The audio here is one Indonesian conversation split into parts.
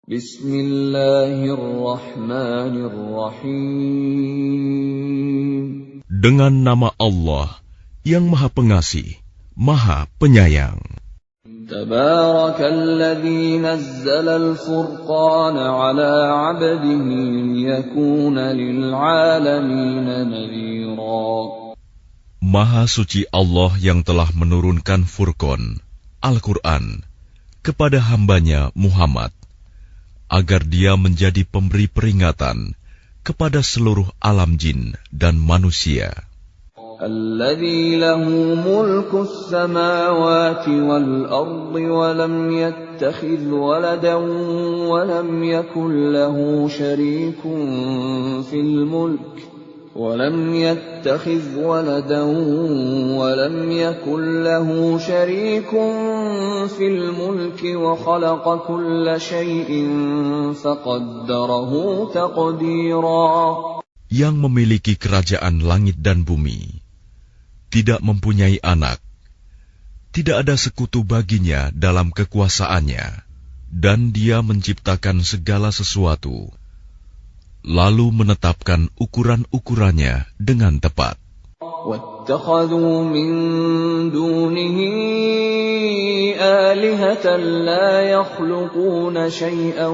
Bismillahirrahmanirrahim. Dengan nama Allah yang Maha Pengasih, Maha Penyayang. Tabarakalladzi nazzala al-furqana 'ala 'abdihi liyakuna lil'alamina nadhira. Maha suci Allah yang telah menurunkan Furqan, Al-Quran, kepada hambanya Muhammad, agar dia menjadi pemberi peringatan kepada seluruh alam jin dan manusia. Alladzi lahu mulkus samawati wal ardi wa lam yattakhidh waladan wa lam yakul lahu syarikun fil mulk ولم يتخذ ولدا ولم يكن له شريك في الملك وخلق كل شيء فقدره تقديرا. Yang memiliki kerajaan langit dan bumi, tidak mempunyai anak, tidak ada sekutu baginya dalam kekuasaannya, dan dia menciptakan segala sesuatu, lalu menetapkan ukuran-ukurannya dengan tepat. وَاتَّخَذُوا مِن دُونِهِ آلِهَةً لَّا يَخْلُقُونَ شَيْئًا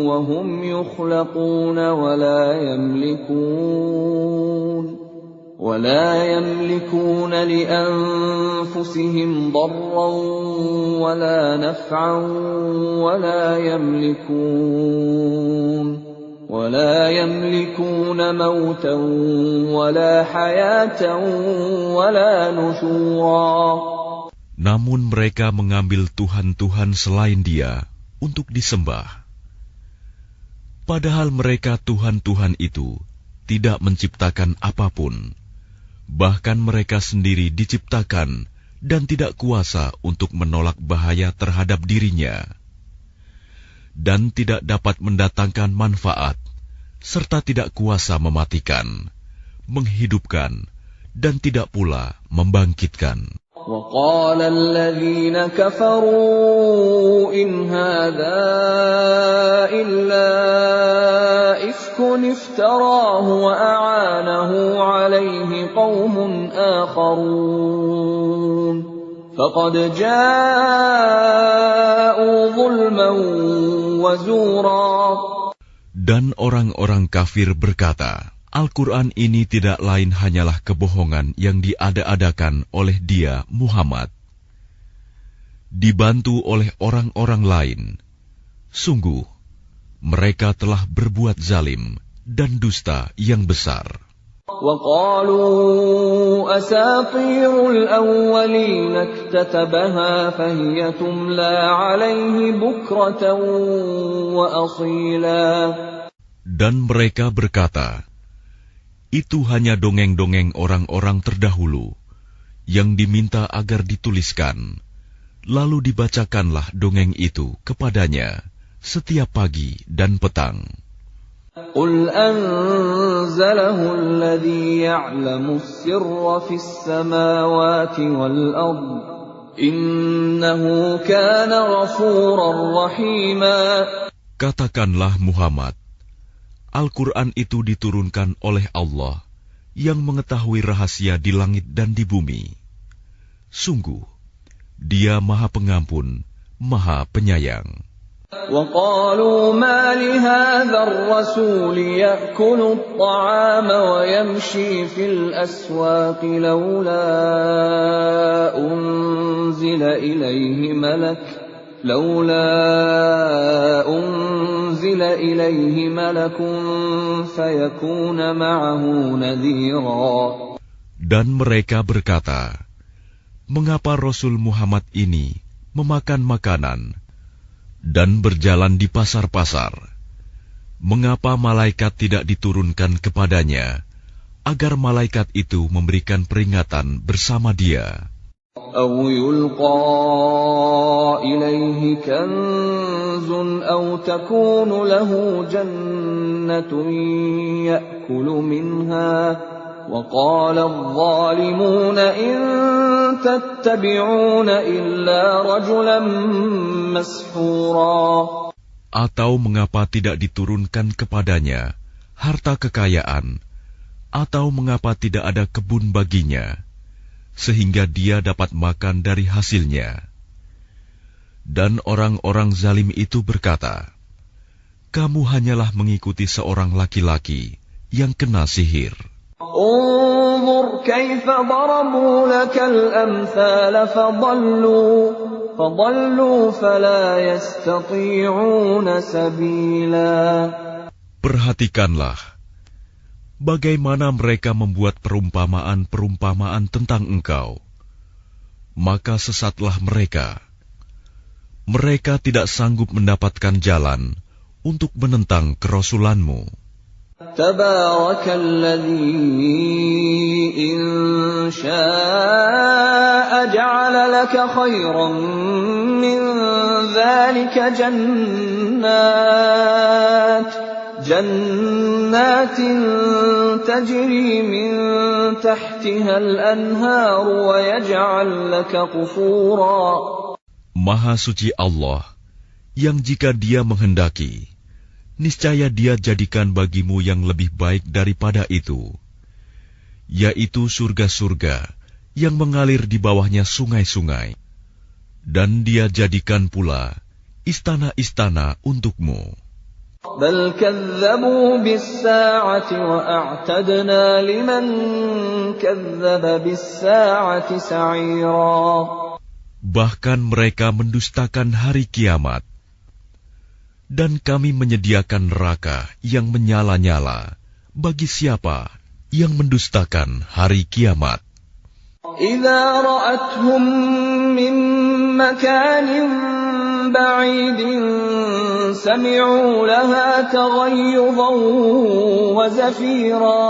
وَهُمْ يُخْلَقُونَ وَلَا يَمْلِكُونَ لِأَنفُسِهِمْ ضَرًّا وَلَا نَفْعًا ولا يملكون موتا ولا حياة ولا نشورا. Namun mereka mengambil Tuhan-Tuhan selain Dia untuk disembah. Padahal mereka Tuhan-Tuhan itu tidak menciptakan apapun. Bahkan mereka sendiri diciptakan dan tidak kuasa untuk menolak bahaya terhadap dirinya, dan tidak dapat mendatangkan manfaat, serta tidak kuasa mematikan, menghidupkan, dan tidak pula membangkitkan. وَقَالَ الَّذِينَ كَفَرُوا إِنْ هَذَا إِلَّا إِفْكٌ افْتَرَاهُ وَأَعَانَهُ عَلَيْهِ قَوْمٌ آخَرُونَ فَقَدْ جَاءُوا ظُلْمًا وَزُورًا. Dan orang-orang kafir berkata, Al-Quran ini tidak lain hanyalah kebohongan yang diada-adakan oleh dia, Muhammad, dibantu oleh orang-orang lain. Sungguh, mereka telah berbuat zalim dan dusta yang besar. وَقَالُوا أَسَاطِيرُ الْأَوَّلِينَ اكْتَتَبَهَا فَهِيَ تُمْلَى عَلَيْهِ بُكْرَةً وَأَصِيلًا. Dan mereka berkata, itu hanya dongeng-dongeng orang-orang terdahulu yang diminta agar dituliskan, lalu dibacakanlah dongeng itu kepadanya setiap pagi dan petang. قُلْ أَنزَلَهُ الَّذِي يَعْلَمُ السِّرَّ فِي السَّمَاوَاتِ وَالْأَرْضِ إِنَّهُ كَانَ غَفُورًا رَّحِيمًا. Katakanlah Muhammad, Al-Quran itu diturunkan oleh Allah yang mengetahui rahasia di langit dan di bumi. Sungguh, Dia Maha Pengampun, Maha Penyayang. وَقَالُوا مَا لِهَذَا الرَّسُولِ يَأْكُلُ الطَّعَامَ وَيَمْشِي فِي الْأَسْوَاقِ لَوْلَا أُنزِلَ إِلَيْهِ مَلَكٌ فَيَكُونَ مَعَهُ نَذِيرًا. Dan mereka berkata, mengapa Rasul Muhammad ini memakan makanan dan berjalan di pasar-pasar? Mengapa malaikat tidak diturunkan kepadanya, agar malaikat itu memberikan peringatan bersama dia? أَوْ يُلْقَى إِلَيْهِ كَنزٌ أَوْ تَكُونُ لَهُ جَنَّةٌ يَأْكُلُ مِنْهَا وَقَالَ الظَّالِمُونَ إِن تَتَّبِعُونَ إِلَّا رَجُلًا مَّسْحُورًا. Atau mengapa tidak diturunkan kepadanya harta kekayaan, atau mengapa tidak ada kebun baginya, sehingga dia dapat makan dari hasilnya? Dan orang-orang zalim itu berkata, kamu hanyalah mengikuti seorang laki-laki yang kena sihir. Unzur kaifa darabu lakal amthal fadallu fala yastati'una sabila. Perhatikanlah bagaimana mereka membuat perumpamaan-perumpamaan tentang engkau, maka sesatlah mereka. Mereka tidak sanggup mendapatkan jalan untuk menentang kerasulanmu. Tabarakalladzi in syaa'a ja'ala laka khairan min dzalika jannatin tajri min tahtiha al-anhar wa yaj'al laka qusura. Maha suci Allah, yang jika Dia menghendaki, niscaya Dia jadikan bagimu yang lebih baik daripada itu, yaitu surga-surga yang mengalir di bawahnya sungai-sungai, dan Dia jadikan pula istana-istana untukmu. Bal kadzabu bis-saa'ati wa a'tadna liman kadzdzaba bis-saa'ati sa'ira. Bahkan mereka mendustakan hari kiamat, dan kami menyediakan neraka yang menyala-nyala bagi siapa yang mendustakan hari kiamat. Idza ra'athum min makanin ba'idin sami'u laha taghayyuzan wa zafira.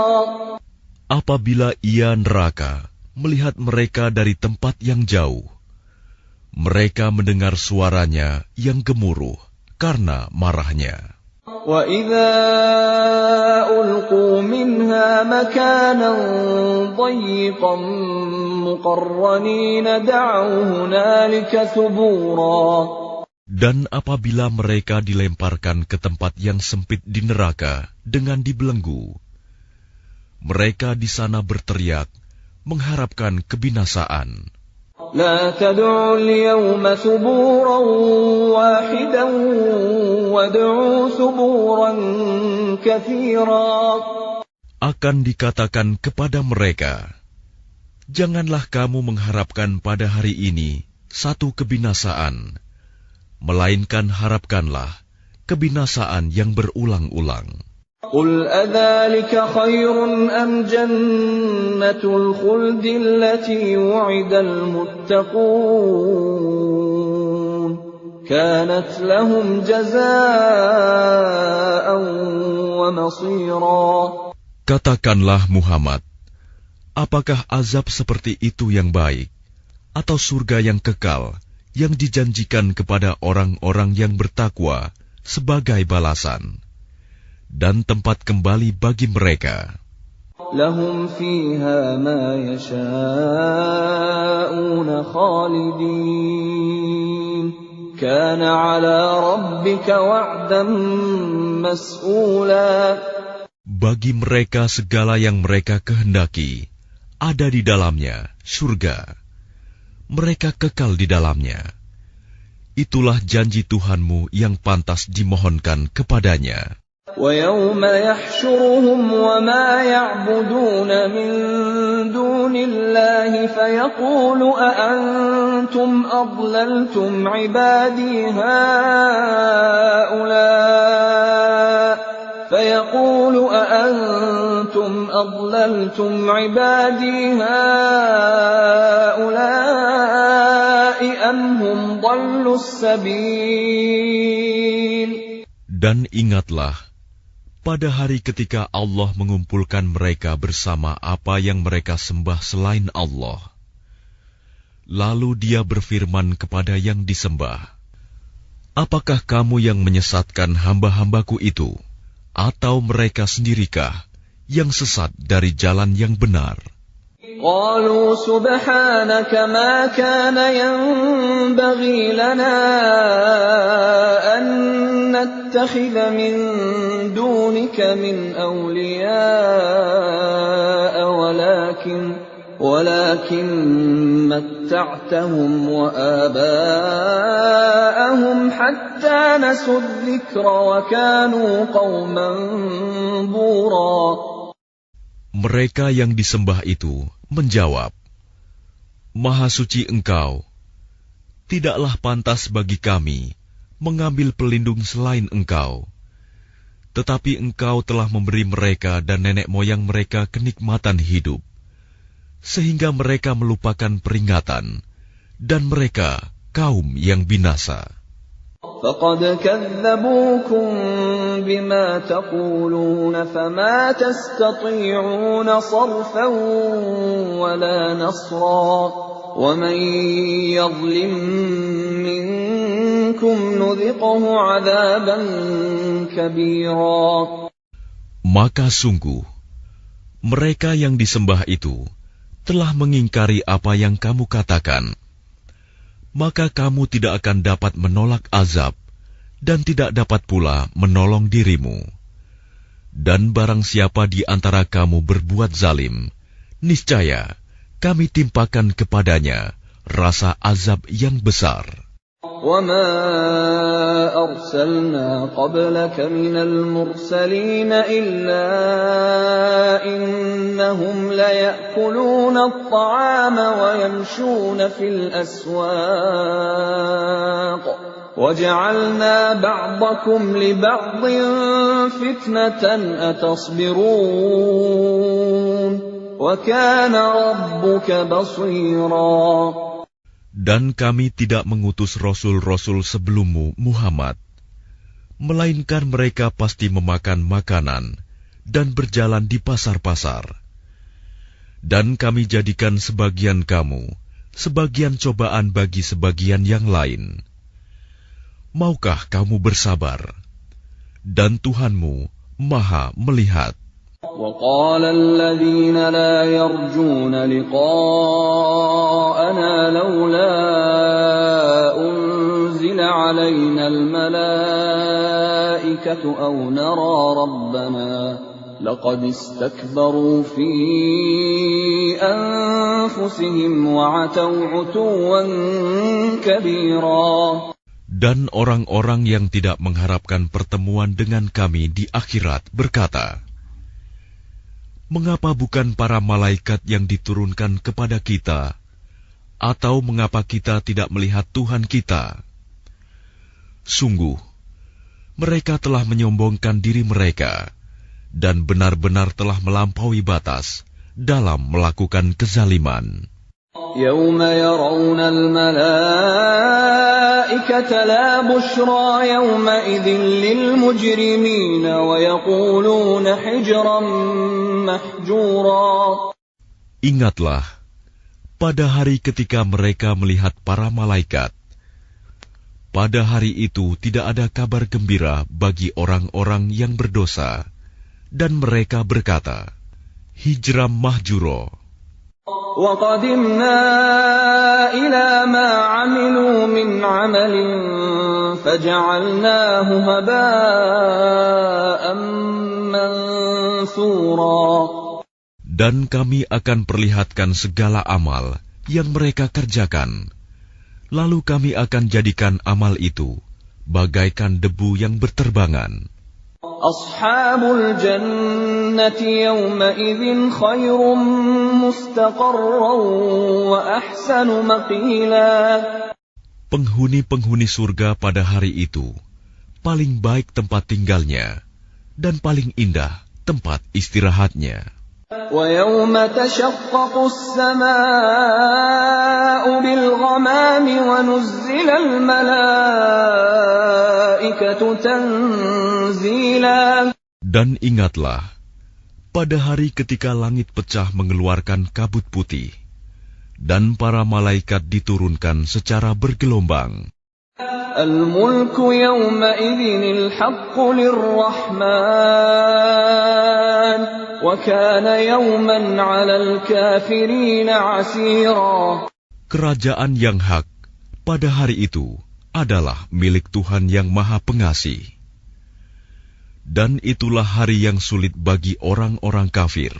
Apabila ia neraka melihat mereka dari tempat yang jauh, mereka mendengar suaranya yang gemuruh karena marahnya. Wa idza ulqu minha makanan dayyiqan muqarranin da'u hunalika thubura. Dan apabila mereka dilemparkan ke tempat yang sempit di neraka dengan dibelenggu, mereka di sana berteriak mengharapkan kebinasaan. La tad'u al-yawma thuburan wahidan wad'u thuburan katsira. Akan dikatakan kepada mereka, janganlah kamu mengharapkan pada hari ini satu kebinasaan, melainkan harapkanlah kebinasaan yang berulang-ulang. Qul adzalika khairun am jannatul khuldi allati wu'idal muttaqun kanat lahum jazaa'an wa masira. Katakanlah Muhammad, apakah azab seperti itu yang baik, atau surga yang kekal yang dijanjikan kepada orang-orang yang bertakwa sebagai balasan dan tempat kembali bagi mereka? Lahum fiha ma yasha'una khalidin kana 'ala rabbika wa'dan mas'ula. Bagi mereka segala yang mereka kehendaki ada di dalamnya surga. Mereka kekal di dalamnya. Itulah janji Tuhanmu yang pantas dimohonkan kepadanya. وَيَوْمَ يَحْشُرُهُمْ وَمَا يَعْبُدُونَ مِن دُونِ اللَّهِ فَيَقُولُ أَأَنْتُمْ أَضْلَلْتُمْ عِبَادِي هَؤُلَاءِ أَمْ هُمْ ضَلُّوا السَّبِيلَ. Dan ingatlah, pada hari ketika Allah mengumpulkan mereka bersama apa yang mereka sembah selain Allah. Lalu Dia berfirman kepada yang disembah, apakah kamu yang menyesatkan hamba-hambaku itu, atau mereka sendirikah yang sesat dari jalan yang benar? قالوا سبحانك ما كان ينبغي لنا أن نتخذ من دونك من أولياء ولكن متعتهم وآباءهم حتى نسوا الذكر وكانوا قوما بورا. Mereka yang disembah itu menjawab, Maha suci Engkau, tidaklah pantas bagi kami mengambil pelindung selain Engkau. Tetapi Engkau telah memberi mereka dan nenek moyang mereka kenikmatan hidup, sehingga mereka melupakan peringatan, dan mereka kaum yang binasa. فَقَدْ كَذَّبُوكُمْ بِمَا تَقُولُونَ فَمَا تَسْتَطِيعُونَ صَرْفًا وَلَا نَصْرًا وَمَنْ يَظْلِمْ مِنْكُمْ نُذِقْهُ عَذَابًا كَبِيرًا. Maka sungguh, mereka yang disembah itu telah mengingkari apa yang kamu katakan. Maka kamu tidak akan dapat menolak azab, dan tidak dapat pula menolong dirimu. Dan barang siapa di antara kamu berbuat zalim, niscaya kami timpakan kepadanya rasa azab yang besar. وَمَا أَرْسَلْنَا قَبْلَكَ مِنَ الْمُرْسَلِينَ إِلَّا إِنَّهُمْ لَيَأْكُلُونَ الطَّعَامَ وَيَمْشُونَ فِي الْأَسْوَاقِ وَجَعَلْنَا بَعْضَكُمْ لِبَعْضٍ فِتْنَةً أَتَصْبِرُونَ وَكَانَ رَبُّكَ بَصِيرًا. Dan kami tidak mengutus rasul-rasul sebelummu, Muhammad, melainkan mereka pasti memakan makanan dan berjalan di pasar-pasar. Dan kami jadikan sebagian kamu sebagian cobaan bagi sebagian yang lain. Maukah kamu bersabar? Dan Tuhanmu Maha melihat. وَقَالَ الَّذِينَ لَا يَرْجُونَ لِقَاءَنَا لَوْلَا أُنْزِلَ عَلَيْنَا الْمَلَائِكَةُ أَوْ نَرَى رَبَّنَا لَقَدِ اسْتَكْبَرُوا فِي أَنفُسِهِمْ وَعَتَوْا عُتُوًّا كَبِيرًا. Dan orang-orang yang tidak mengharapkan pertemuan dengan kami di akhirat berkata, mengapa bukan para malaikat yang diturunkan kepada kita? Atau mengapa kita tidak melihat Tuhan kita? Sungguh, mereka telah menyombongkan diri mereka, dan benar-benar telah melampaui batas dalam melakukan kezaliman. يَوْمَ يَرَوْنَ الْمَلَائِكَةَ لَا بُشْرَى يَوْمَئِذٍ لِلْمُجْرِمِينَ وَيَقُولُونَ حِجْرًا مَحْجُورًا. Ingatlah, pada hari ketika mereka melihat para malaikat, pada hari itu tidak ada kabar gembira bagi orang-orang yang berdosa, dan mereka berkata, hijram mahjuro. وَقَدِمْنَا إِلَى مَا عَمِلُوا مِنْ عَمَلٍ فَجَعَلْنَاهُ هَبَاءً مَنْثُورًا. Dan kami akan perlihatkan segala amal yang mereka kerjakan, lalu kami akan jadikan amal itu bagaikan debu yang berterbangan. Ashabul jannati yawma idzin khairum mustaqarran wa ahsanu maqila. Penghuni-penghuni surga pada hari itu paling baik tempat tinggalnya dan paling indah tempat istirahatnya. Wa yawma tashaqqaqu as-samaa'u bil ghamami wa nuzzila al malaa'ikatu tanzila. Dan ingatlah, pada hari ketika langit pecah mengeluarkan kabut putih, dan para malaikat diturunkan secara bergelombang. الملك يومئذ الحق للرحمن وكان يوما على الكافرين عسيرا. Kerajaan yang hak pada hari itu adalah milik Tuhan yang Maha Pengasih. Dan itulah hari yang sulit bagi orang-orang kafir.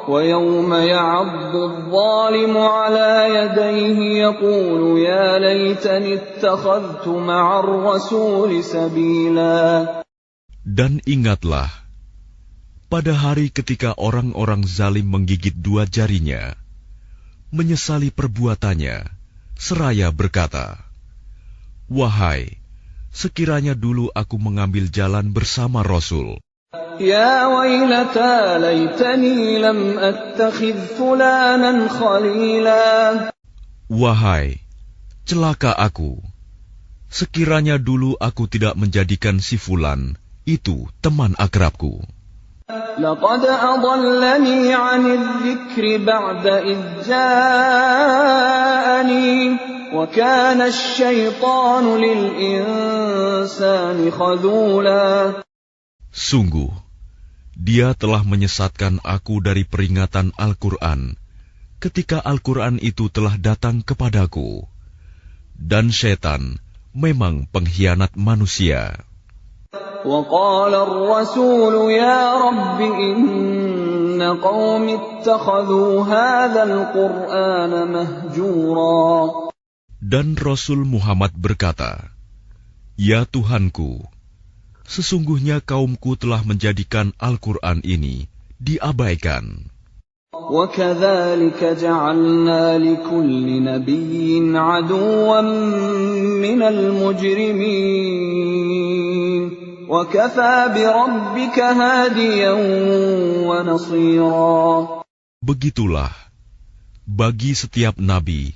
وَيَوْمَ يَعَضُّ الظَّالِمُ عَلَى يَدَيْهِ يَقُولُ يَا لَيْتَنِي اتَّخَذْتُ مَعَ الرَّسُولِ سَبِيلًا. Dan ingatlah, pada hari ketika orang-orang zalim menggigit dua jarinya, menyesali perbuatannya, seraya berkata, "Wahai, sekiranya dulu aku mengambil jalan bersama Rasul. Ya wailata laitani lam attakhidh fulanan khalila." Wahai, celaka aku, sekiranya dulu aku tidak menjadikan si Fulan itu teman akrabku. Laqad adallani 'anil dzikri ba'da idh ja'ani wa kana asy-syaitanu lil insani khadhula. Sungguh, dia telah menyesatkan aku dari peringatan Al-Quran ketika Al-Quran itu telah datang kepadaku. Dan syaitan memang pengkhianat manusia. وَقَالَ الرَّسُولُ يَا رَبِّ إِنَّ قَوْمِي اتَّخَذُوا هَذَا الْقُرْآنَ مَهْجُورًا. Dan Rasul Muhammad berkata, "Ya Tuhanku, sesungguhnya kaumku telah menjadikan Al-Quran ini diabaikan." وَكَذَلِكَ جَعَلْنَا لِكُلِّ نَبِيٍّ عَدُوًّا مِّنَ الْمُجْرِمِينَ وَكَفَى بِرَبِّكَ هَادِيًا وَنَصِيرًا. Begitulah, bagi setiap nabi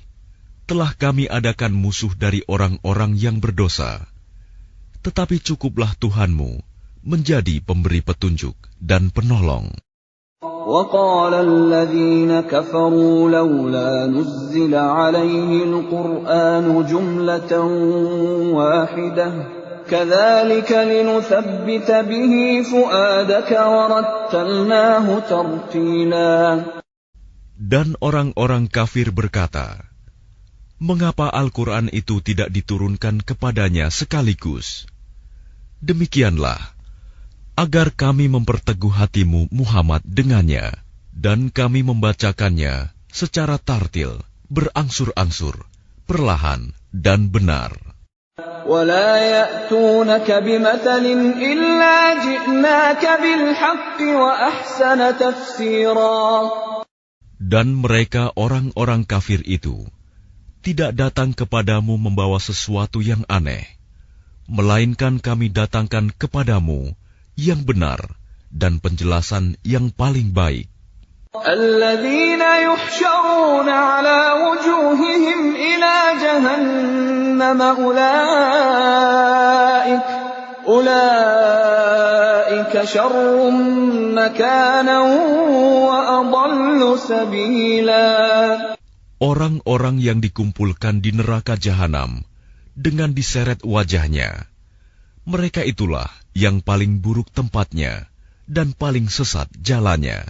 telah kami adakan musuh dari orang-orang yang berdosa. Tetapi cukuplah Tuhanmu menjadi pemberi petunjuk dan penolong. وَقَالَ الَّذِينَ كَفَرُوا لَوْلَا نُزِّلَ عَلَيْهِ الْقُرْآنُ جُمْلَةً وَاحِدَةً كَذَلِكَ لِنُثَبِّتَ بِهِ فُؤَادَكَ وَرَتَّلْنَاهُ تَرْتِيلًا. Dan orang-orang kafir berkata, "Mengapa Al-Quran itu tidak diturunkan kepadanya sekaligus?" Demikianlah, agar kami memperteguh hatimu Muhammad dengannya, dan kami membacakannya secara tartil, berangsur-angsur, perlahan dan benar. وَلَا يَأْتُونَكَ بِمَثَلٍ إِلَّا جِئْنَاكَ بِالْحَقِّ وَأَحْسَنَ تَفْسِيرًا. Dan mereka orang-orang kafir itu tidak datang kepadamu membawa sesuatu yang aneh, melainkan kami datangkan kepadamu yang benar dan penjelasan yang paling baik. الَّذِينَ يُحْشَرُونَ عَلَى وُجُوهِهِمْ إِلَى جَهَنَّمَ أُولَئِكَ شَرٌّ مَكَانًا وَأَضَلُّ سَبِيلًا. Orang-orang yang dikumpulkan di neraka jahanam dengan diseret wajahnya, mereka itulah yang paling buruk tempatnya dan paling sesat jalannya.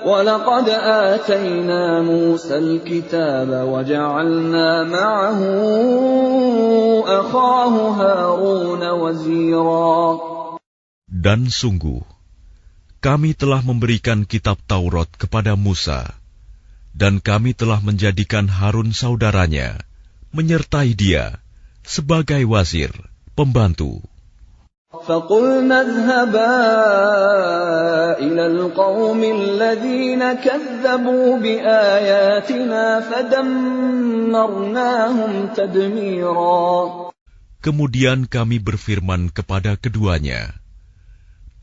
وَلَقَدْ آتَيْنَا مُوسَى الْكِتَابَ وَجَعَلْنَا مَعَهُ أَخَاهُ هَارُونَ وَزِيرًا. Dan sungguh, kami telah memberikan kitab Taurat kepada Musa, dan kami telah menjadikan Harun saudaranya, menyertai dia sebagai wazir, pembantu. فَقُلْنَا اذْهَبَا إِلَى الْقَوْمِ الَّذِينَ كَذَّبُوا بِآيَاتِنَا فَدَمَّرْنَاهُمْ تَدْمِيرًا. Kemudian kami berfirman kepada keduanya,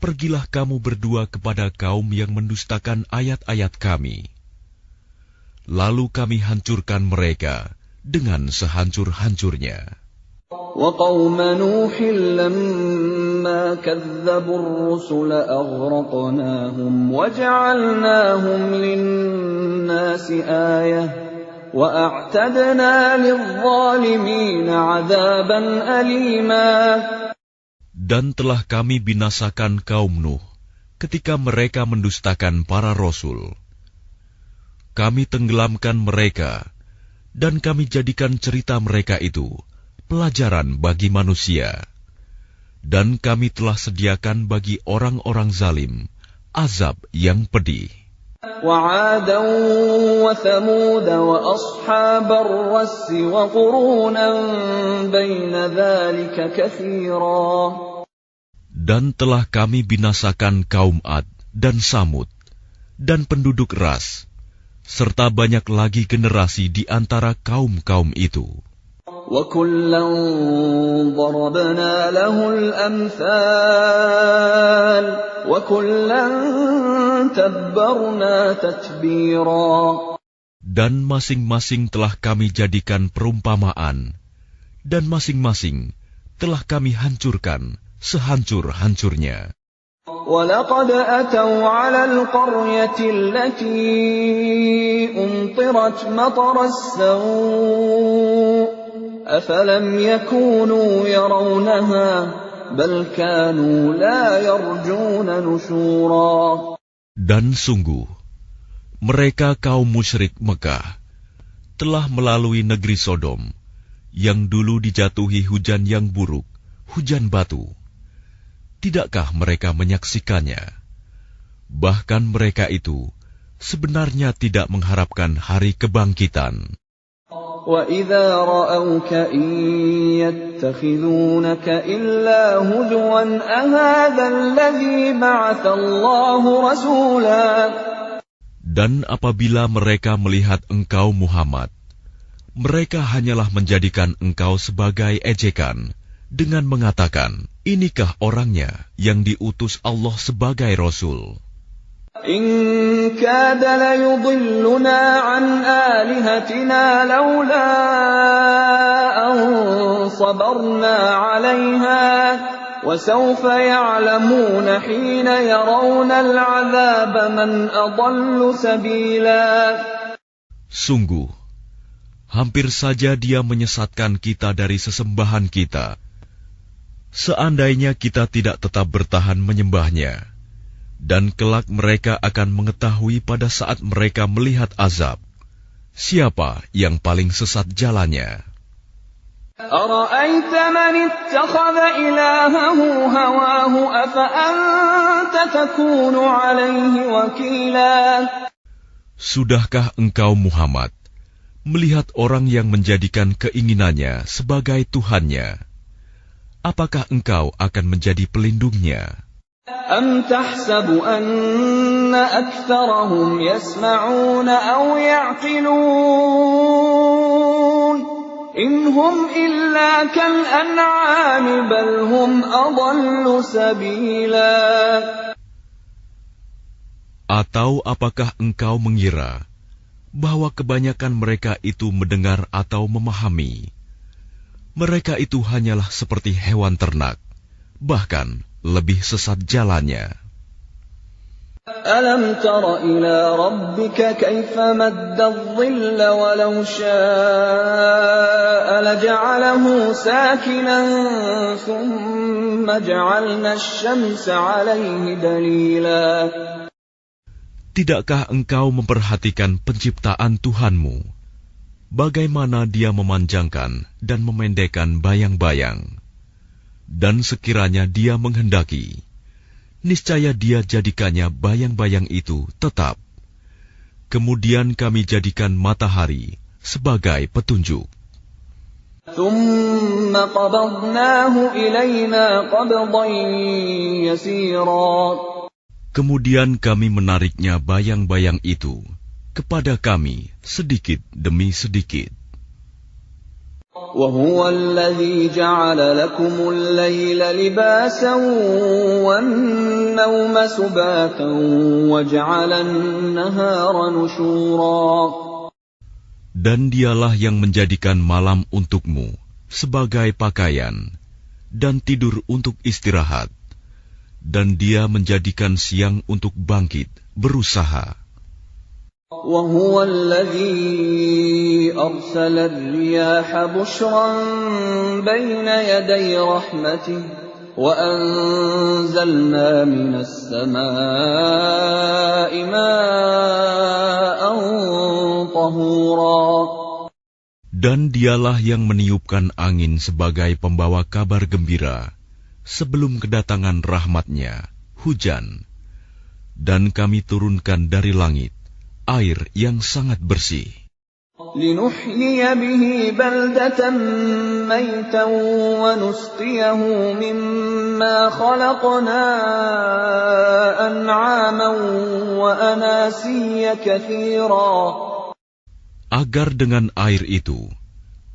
"Pergilah kamu berdua kepada kaum yang mendustakan ayat-ayat kami. Lalu kami hancurkan mereka dengan sehancur-hancurnya." وَقَوْمَ نُوحٍ لَمَّا كَذَّبُوا الرُّسُلَ أَغْرَقْنَاهُمْ وَجَعَلْنَاهُمْ لِلنَّاسِ آيَةً وَأَعْتَدْنَا لِلظَّالِمِينَ عَذَابًا أَلِيمًا. Dan telah kami binasakan kaum Nuh ketika mereka mendustakan para rasul. Kami tenggelamkan mereka, dan kami jadikan cerita mereka itu pelajaran bagi manusia. Dan kami telah sediakan bagi orang-orang zalim azab yang pedih. وَعَادًا وَثَمُودَ وَأَصْحَابَ الرَّسِّ وَقُرُونًا بَيْنَ ذَلِكَ كَثِيرًا. Dan telah kami binasakan kaum Ad dan Samud dan penduduk Ras, serta banyak lagi generasi di antara kaum-kaum itu. وَكُلًّا ضَرَبْنَا لَهُ الْأَمْثَالَ وَكُلًّا تَبَّرْنَا تَتْبِيرًا. Dan masing-masing telah kami jadikan perumpamaan, dan masing-masing telah kami hancurkan sehancur-hancurnya. وَلَقَدْ أَتَوْا عَلَى الْقَرْيَةِ الَّتِي أُمْطِرَتْ مَطَرَ السَّوْءِ أَفَلَمْ يَكُونُوا يَرَوْنَهَا بَلْ كَانُوا لَا يَرْجُونَ نُشُورًا. Dan sungguh, mereka kaum musyrik Mekah telah melalui negeri Sodom, yang dulu dijatuhi hujan yang buruk, hujan batu. Tidakkah mereka menyaksikannya? Bahkan mereka itu sebenarnya tidak mengharapkan hari kebangkitan. وَإِذَا رَأَوْكَ إِن يَتَّخِذُونَكَ إِلَّا هُزُوًا أَهَذَا الَّذِي بَعَثَ اللَّهُ رَسُولًا. Dan apabila mereka melihat engkau Muhammad, mereka hanyalah menjadikan engkau sebagai ejekan dengan mengatakan, inikah orangnya yang diutus Allah sebagai Rasul? إِن كَادَ لَيُضِلُّنَا عَنْ آلِهَتِنَا لَوْلَا أَن صَبَرْنَا عَلَيْهَا وَسَوْفَ يَعْلَمُونَ حِينَ يَرَوْنَ الْعَذَابَ مَنْ أَضَلُّ سَبِيلًا. Sungguh, hampir saja dia menyesatkan kita dari sesembahan kita. Seandainya kita tidak tetap bertahan menyembahnya, dan kelak mereka akan mengetahui pada saat mereka melihat azab, siapa yang paling sesat jalannya. أَرَأَيْتَ مَنِ اتَّخَذَ إِلَٰهَهُ هَوَاهُ أَفَأَنتَ تَكُونُ عَلَيْهِ وَكِيلًا. Sudahkah engkau Muhammad melihat orang yang menjadikan keinginannya sebagai Tuhannya? Apakah engkau akan menjadi pelindungnya? أَمْ تَحْسَبُ أَنَّ أَكْثَرَهُمْ يَسْمَعُونَ أَوْ يَعْقِلُونَ إِنْ هُمْ إِلَّا كَالْأَنْعَامِ بَلْ هُمْ أَضَلُّ سَبِيلًا. Atau apakah engkau mengira bahwa kebanyakan mereka itu mendengar atau memahami? Mereka itu hanyalah seperti hewan ternak, bahkan lebih sesat jalannya. أَلَمْ تَرَ إِلَى رَبِّكَ كَيْفَ مَدَّ الظِّلَّ وَلَوْ شَاءَ لَجَعَلَهُ سَاكِنًا ثُمَّ جَعَلْنَا الشَّمْسَ عَلَيْهِ دَلِيلًا. Tidakkah engkau memperhatikan penciptaan Tuhanmu, bagaimana Dia memanjangkan dan memendekkan bayang-bayang? Dan sekiranya Dia menghendaki, niscaya Dia jadikannya bayang-bayang itu tetap. Kemudian kami jadikan matahari sebagai petunjuk. ثُمَّ قَبَضْنَاهُ إِلَيْنَا قَبْضًا يَسِيرًا. Kemudian kami menariknya bayang-bayang itu kepada kami sedikit demi sedikit. وَهُوَ الَّذِي جَعَلَ لَكُمُ اللَّيْلَ لِبَاسًا وَالنَّوْمَ سُبَاتًا وَجَعَلَ النَّهَارَ نُشُورًا. Dan Dialah yang menjadikan malam untukmu sebagai pakaian dan tidur untuk istirahat, dan Dia menjadikan siang untuk bangkit, berusaha. وهو الذي أرسل الرياح بشرا بين يدي رحمته وأنزلنا من السماء ماء طهورا. Dan dialah yang meniupkan angin sebagai pembawa kabar gembira sebelum kedatangan rahmat-Nya, hujan. Dan kami turunkan dari langit air yang sangat bersih. لِنُحْيِيَ بِهِ بَلْدَةً مَيْتًا وَنُسْقِيَهُ مِمَّا خَلَقْنَا أَنْعَامًا وَأَنَاسِيَّ كَثِيرًا. Agar dengan air itu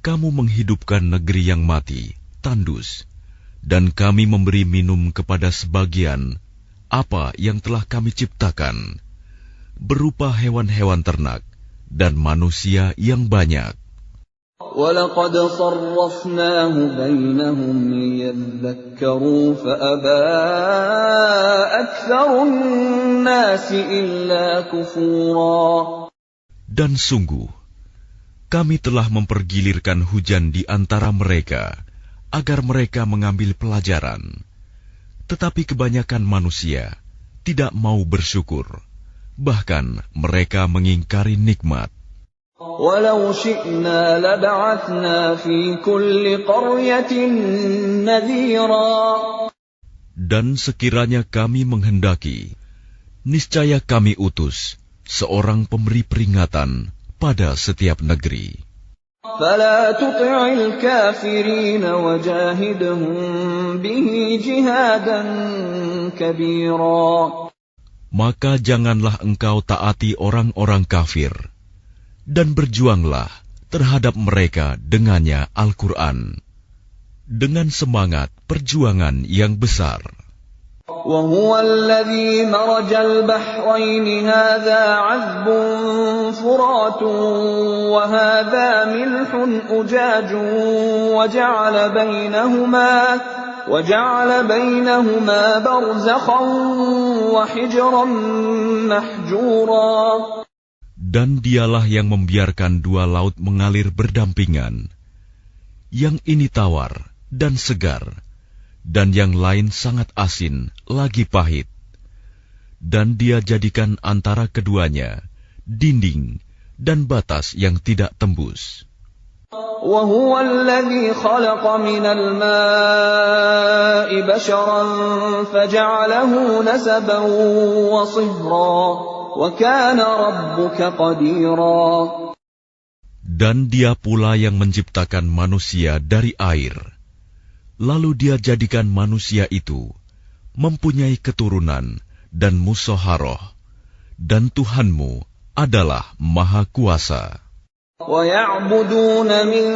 kamu menghidupkan negeri yang mati, tandus, dan kami memberi minum kepada sebagian apa yang telah kami ciptakan, berupa hewan-hewan ternak dan manusia yang banyak. وَلَقَدْ صَرَّفْنَاهُ بَيْنَهُمْ لِيَذَّكَّرُوا فَأَبَى أَكْثَرُ النَّاسِ إِلَّا كُفُورًا. Dan sungguh, kami telah mempergilirkan hujan di antara mereka agar mereka mengambil pelajaran. Tetapi kebanyakan manusia tidak mau bersyukur, bahkan mereka mengingkari nikmat. وَلَوْ شِئْنَا لَبَعَثْنَا فِي كُلِّ قَرْيَةٍ نَذِيرًا. Dan sekiranya kami menghendaki, niscaya kami utus seorang pemberi peringatan pada setiap negeri. فَلَا تُطِعِ الْكَافِرِينَ وَجَاهِدْهُم بِهِ جِهَادًا كَبِيرًا. Maka janganlah engkau taati orang-orang kafir, dan berjuanglah terhadap mereka dengannya Al-Quran, dengan semangat perjuangan yang besar. وَهُوَ الَّذِي مَرَجَ الْبَحْرَيْنِ هَذَا عَذْبٌ فُرَاتٌ وَهَذَا مِلْحٌ أُجَاجٌ وَجَعَلَ بَيْنَهُمَا بَرْزَخًا وَحِجْرًا مَحْجُورًا. Dan dialah yang membiarkan dua laut mengalir berdampingan, yang ini tawar dan segar, dan yang lain sangat asin, lagi pahit. Dan dia jadikan antara keduanya dinding dan batas yang tidak tembus. وَهُوَ الَّذِي خَلَقَ مِنَ الْمَاءِ بَشَرًا فَجَعَلَهُ نَسَبًا وَصِهْرًا وَكَانَ رَبُّكَ قَدِيرًا. Dan dia pula yang menciptakan manusia dari air. Lalu dia jadikan manusia itu mempunyai keturunan dan musaharoh, dan Tuhanmu adalah Maha Kuasa. وَيَعْبُدُونَ مِن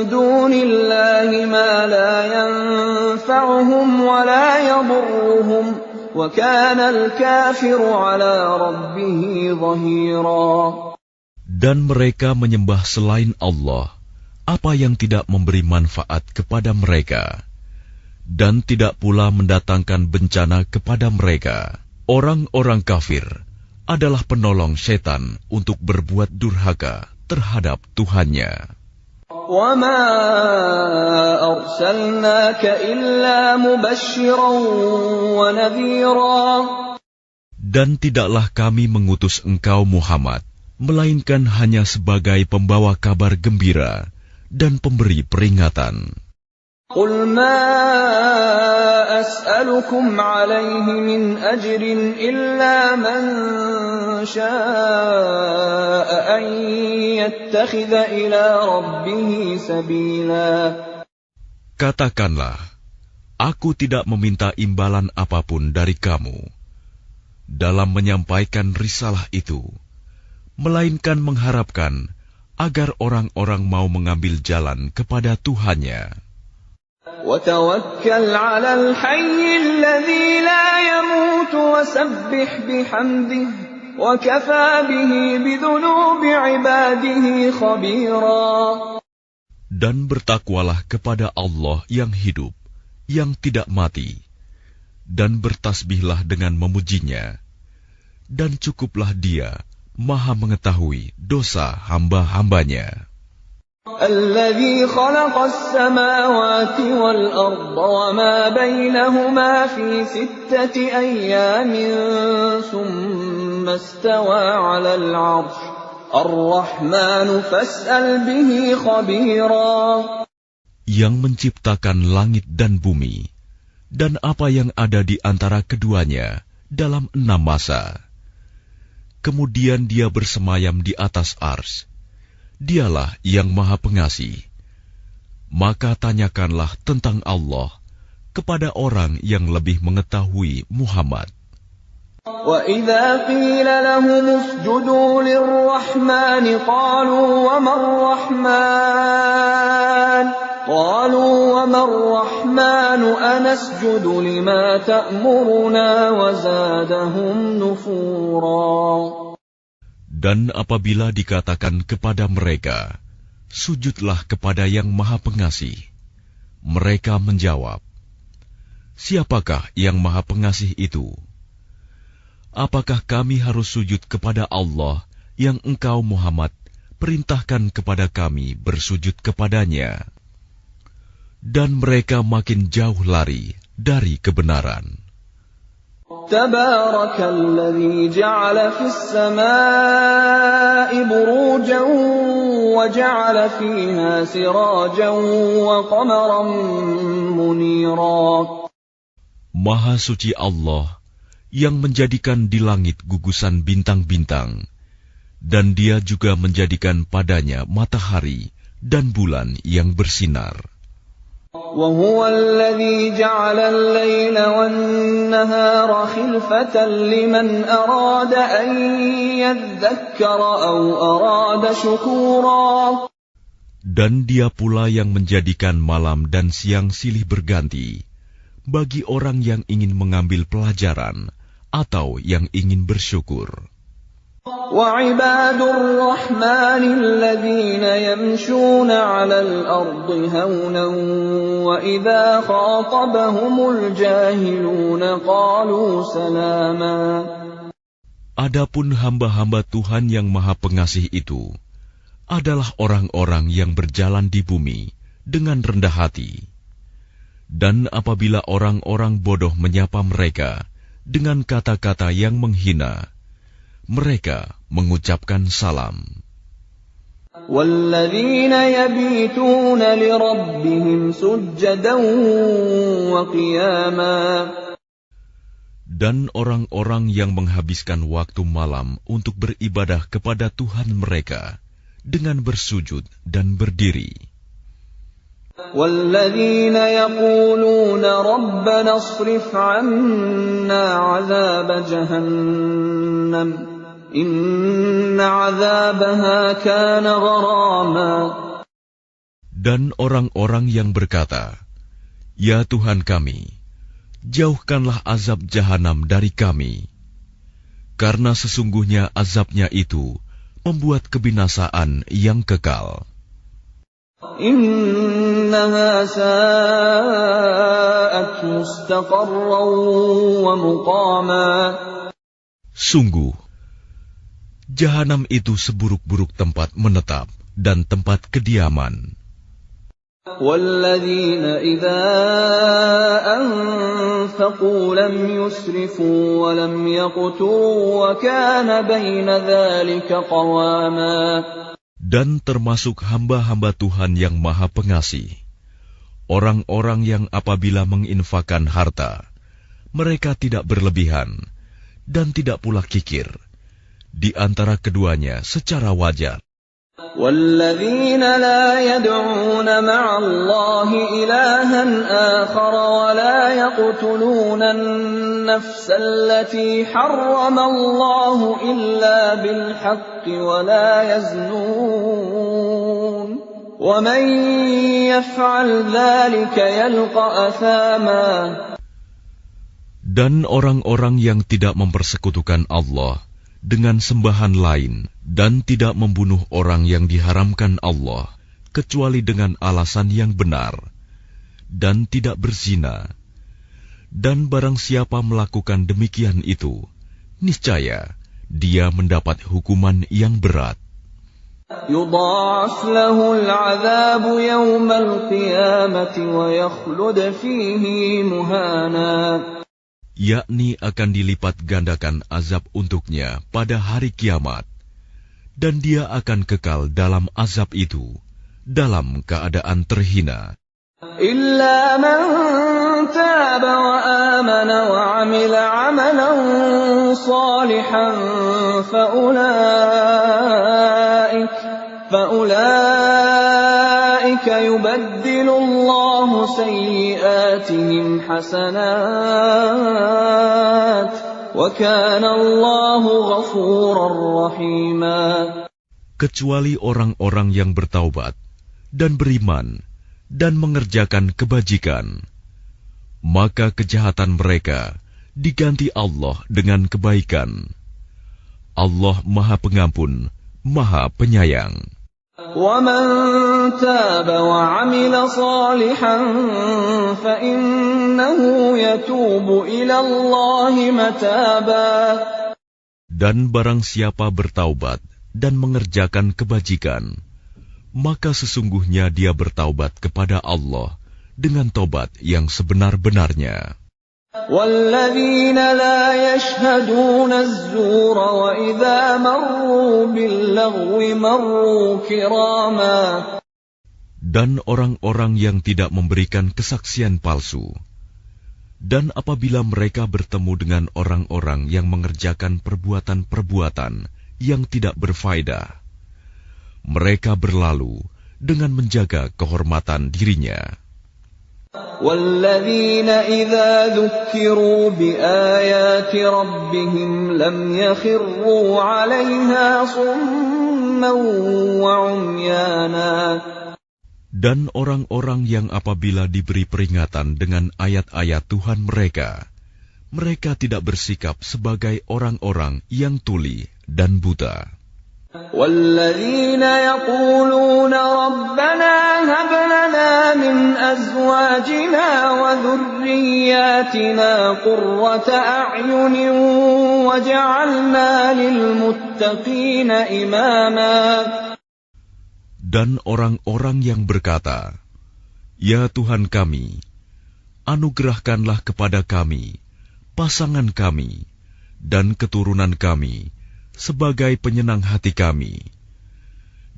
دُونِ اللَّهِ مَا لَا يَنفَعُهُمْ وَلَا يَضُرُّهُمْ وَكَانَ الْكَافِرُ عَلَى رَبِّهِ ظَهِيرًا. Dan mereka menyembah selain Allah apa yang tidak memberi manfaat kepada mereka, dan tidak pula mendatangkan bencana kepada mereka. Orang-orang kafir adalah penolong setan untuk berbuat durhaka terhadap Tuhannya. وَمَا أَرْسَلْنَاكَ إِلَّا مُبَشِّرًا وَنَذِيرًا. Dan tidaklah kami mengutus engkau Muhammad, melainkan hanya sebagai pembawa kabar gembira dan pemberi peringatan. قُلْ مَا أَسْأَلُكُمْ عَلَيْهِ مِنْ أَجْرٍ إِلَّا مَنْ شَاءَ أَنْ يَتَّخِذَ إِلَى رَبِّهِ سَبِيلًا. Katakanlah, aku tidak meminta imbalan apapun dari kamu dalam menyampaikan risalah itu, melainkan mengharapkan agar orang-orang mau mengambil jalan kepada Tuhannya. وَتَوَكَّلْ عَلَى الْحَيِّ الَّذِي لَا يَمُوتُ وَسَبِّحْ بِحَمْدِهِ وَكَفَى بِهِ بِذُنُوبِ عِبَادِهِ خَبِيرًا. Dan bertakwalah kepada Allah yang hidup, yang tidak mati, dan bertasbihlah dengan memujinya, dan cukuplah Dia Maha mengetahui dosa hamba-hambanya. الذي خلق السماوات والأرض وما بينهما في 6 أيام ثم استوى على العرش الرحمن فاسأل به خبيرا. Yang menciptakan langit dan bumi dan apa yang ada di antara keduanya dalam 6 masa. Kemudian dia bersemayam di atas ars. Dialah yang Maha Pengasih. Maka tanyakanlah tentang Allah kepada orang yang lebih mengetahui Muhammad. وَإِذَا قِيلَ لَهُمُ اسْجُدُوا لِلرَّحْمَنِ قَالُوا وَمَا الرَّحْمَنُ أَنَسْجُدُ لِمَا تَأْمُرُنَا وَزَادَهُمْ نُفُورًا. Dan apabila dikatakan kepada mereka, sujudlah kepada yang Maha Pengasih, mereka menjawab, siapakah yang Maha Pengasih itu? Apakah kami harus sujud kepada Allah yang engkau Muhammad perintahkan kepada kami bersujud kepadanya? Dan mereka makin jauh lari dari kebenaran. تبارك الذي جعل في السماء بروجا وجعل فيها سراجا وقمرا منيرا. Maha suci Allah yang menjadikan di langit gugusan bintang-bintang, dan Dia juga menjadikan padanya matahari dan bulan yang bersinar. وهو الذي جعل الليل والنهار خلفة لمن أراد أن يذكر أو أراد شكورا. Dan Dia pula yang menjadikan malam dan siang silih berganti bagi orang yang ingin mengambil pelajaran atau yang ingin bersyukur. وَعِبَادُ الرَّحْمَنِ الَّذِينَ يَمْشُونَ عَلَى الْأَرْضِ هَوْنًا وَإِذَا خَاطَبَهُمُ الْجَاهِلُونَ قَالُوا سَلَامًا. Adapun hamba-hamba Tuhan yang Maha Pengasih itu adalah orang-orang yang berjalan di bumi dengan rendah hati. Dan apabila orang-orang bodoh menyapa mereka dengan kata-kata yang menghina, mereka mengucapkan salam. وَالَّذِينَ يَبِيتُونَ لِرَبِّهِمْ سُجَّدًا وَقِيَامًا. Dan orang-orang yang menghabiskan waktu malam untuk beribadah kepada Tuhan mereka dengan bersujud dan berdiri. وَالَّذِينَ يَقُولُونَ رَبَّنَا اصْرِفْ عَنَّا عَذَابَ جَهَنَّمَ إِنَّ عَذَابَهَا كَانَ غَرَامًا. Dan orang-orang yang berkata, Ya Tuhan kami, jauhkanlah azab jahanam dari kami, karena sesungguhnya azabnya itu membuat kebinasaan yang kekal. Innaha sa'at mustaqarran wa muqama. Sungguh, jahanam itu seburuk-buruk tempat menetap dan tempat kediaman. وَالَّذِينَ إِذَا أَنفَقُوا لَمْ يُسْرِفُوا وَلَمْ يَقْتُرُوا وَكَانَ بَيْنَ ذَلِكَ قَوَامًا. Dan termasuk hamba-hamba Tuhan yang Maha Pengasih, orang-orang yang apabila menginfakkan harta, mereka tidak berlebihan dan tidak pula kikir, di antara keduanya secara wajar. وَالَّذِينَ لَا يَدْعُونَ مَعَ اللَّهِ إِلَٰهًا آخَرَ وَلَا يَقْتُلُونَ النَّفْسَ الَّتِي حَرَّمَ اللَّهُ إِلَّا بِالْحَقِّ وَلَا يَزْنُونَ وَمَن يَفْعَلْ ذَلِكَ يَلْقَ أَثَامًا. Dan orang-orang yang tidak mempersekutukan Allah dengan sembahan lain dan tidak membunuh orang yang diharamkan Allah kecuali dengan alasan yang benar dan tidak berzina, dan barang siapa melakukan demikian itu, niscaya dia mendapat hukuman yang berat. يضاعف له العذاب يوم القيامة ويخلد فيه مهانا. Yakni akan dilipat gandakan azab untuknya pada hari kiamat, dan dia akan kekal dalam azab itu, dalam keadaan terhina. إلا من تاب وآمن وعمل عملا صالحا فأولئك يبدل الله سيئاتهم حسنات وكان الله غفورا رحيما. Kecuali orang-orang yang bertaubat dan beriman dan mengerjakan kebajikan, maka kejahatan mereka diganti Allah dengan kebaikan. Allah Maha Pengampun, Maha Penyayang. وَمَن تَابَ وَعَمِلَ صَالِحًا فَإِنَّهُ يَتُوبُ إِلَى اللَّهِ مَتَابًا. Dan barang siapa bertaubat dan mengerjakan kebajikan, maka sesungguhnya dia bertaubat kepada Allah dengan taubat yang sebenar-benarnya. وَالَّذِينَ لَا يَشْهَدُونَ الزُّورَ وَإِذَا مَرُّوا بِاللَّغْوِ مَرُّوا كِرَامًا. Dan orang-orang yang tidak memberikan kesaksian palsu, dan apabila mereka bertemu dengan orang-orang yang mengerjakan perbuatan-perbuatan yang tidak berfaedah, mereka berlalu dengan menjaga kehormatan dirinya. وَالَّذِينَ إِذَا ذُكِّرُوا بِآيَاتِ رَبِّهِمْ لَمْ يَخِرُّوا عَلَيْهَا صُمًّا وَعُمْيَانًا. Dan orang-orang yang apabila diberi peringatan dengan ayat-ayat Tuhan mereka, mereka tidak bersikap sebagai orang-orang yang tuli dan buta. وَالَّذِينَ يَقُولُونَ رَبَّنَا هَبْ لَنَا مِنْ أَزْوَاجِنَا وَذُرِّيَّاتِنَا قُرَّةَ أَعْيُنٍ وَاجْعَلْنَا لِلْمُتَّقِينَ إِمَامًا. Dan orang-orang yang berkata, "Ya Tuhan kami, anugerahkanlah kepada kami, pasangan kami, dan keturunan kami, sebagai penyenang hati kami,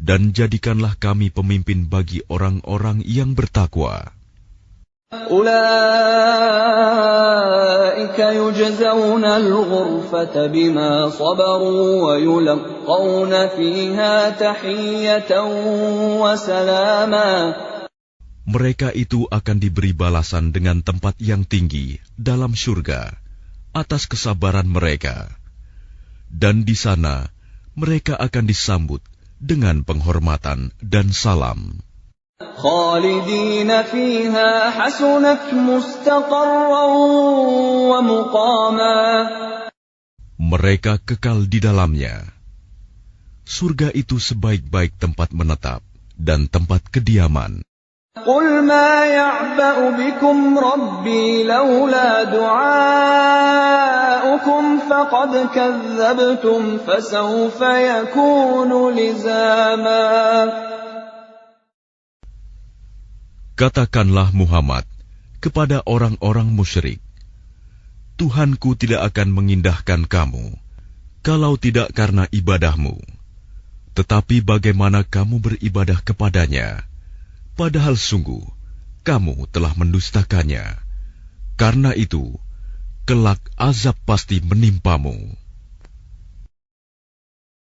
dan jadikanlah kami pemimpin bagi orang-orang yang bertakwa." أُولَئِكَ يُجْزَوْنَ الْغُرْفَةَ بِمَا صَبَرُوا وَيُلَقَّوْنَ فِيهَا تَحِيَّةً وَسَلَامًا. Mereka itu akan diberi balasan dengan tempat yang tinggi dalam surga atas kesabaran mereka. Dan di sana mereka akan disambut dengan penghormatan dan salam. خَالِدِينَ فِيهَا حَسُنَتْ مُسْتَقَرًّا وَمُقَامًا. Mereka kekal di dalamnya. Surga itu sebaik-baik tempat menetap dan tempat kediaman. قُلْ مَا يَعْبَأُ بِكُمْ رَبِّي لَوْلَا دُعَاؤُكُمْ فَقَدْ كَذَّبْتُمْ فَسَوْفَ يَكُونُ لِزَامًا. Katakanlah Muhammad kepada orang-orang musyrik, Tuhanku tidak akan mengindahkan kamu kalau tidak karena ibadahmu. Tetapi bagaimana kamu beribadah kepadanya, padahal sungguh kamu telah mendustakannya. Karena itu, kelak azab pasti menimpamu.